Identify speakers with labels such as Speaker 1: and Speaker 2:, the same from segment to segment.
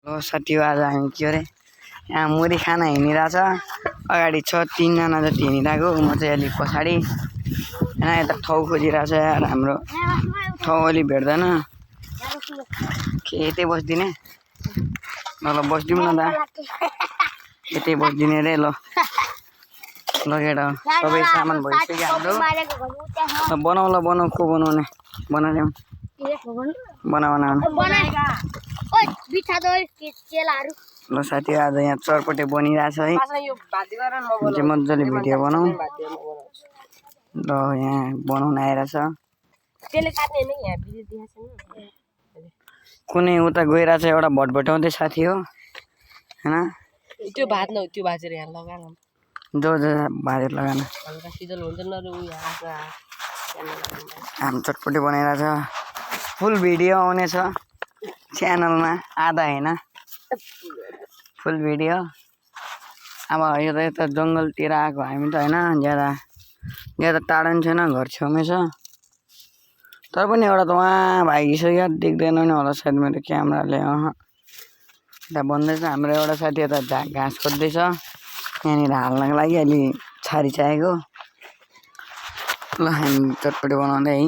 Speaker 1: साथी हो आज हामी के अरे यहाँ मुरी खाना हिँडिरहेछ अगाडि छ 3 जना जति हिँडिरहेको म चाहिँ अलिक पछाडि यहाँ यता ठाउँ खोजिरहेछ यार हाम्रो ठाउँ अलि भेट्दैन के यतै बस्दिने ल बस्दिउँ न दा यतै बस्दिने रे ल लगेर सबै सामान भइसक्यो हाम्रो बनाऊ को बनाउने बनाउँछौँ ल साथी आज यहाँ चरपटे बनिरहेछ है चाहिँ मजाले भिडियो बनाऊ ल यहाँ बनाउन आइरहेछ कुनै उता गइरहेछ एउटा भटभटाउँदै साथी हो हैन
Speaker 2: त्यो भात न त्यो भाजेर यहाँ लगान
Speaker 1: जो भाजेर लगान
Speaker 2: हल्का शीतल हुन्छ न रे उयो आशा
Speaker 1: हाम चटपटी बनाइरहेछ फुल भिडियो आउनेछ च्यानलमा आधा हैन फुल भिडियो अब यो त यता जङ्गलतिर आएको हामी त हैन ज्यादा टाढा पनि छैन घर छेउमै छ तर पनि एउटा त वहाँ भागिसक्यो देख्दैन नि होला सायद मेरो क्यामेराले यता बन्दैछ हाम्रो एउटा साथी यता घाँस खोज्दैछ यहाँनिर हाल्नको लागि अलि छारी चाहिएको ल हामी चटपटी बनाउँदै है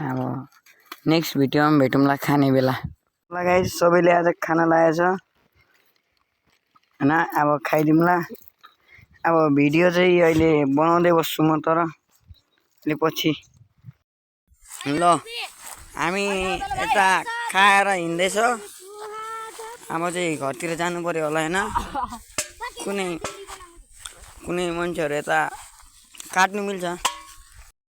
Speaker 1: अब नेक्स्ट भिडियोमा भेटौँला खाने बेला लगाइ सबैले आज खाना लागेछ हैन अब खाइदिउँला अब भिडियो चाहिँ अहिले बनाउँदै बस्छु म तर अलि पछि ल हामी यता खाएर हिँड्दैछ अब चाहिँ घरतिर जानु पर्यो होला हैन कुनै मान्छेहरु यता काट्नु मिल्छ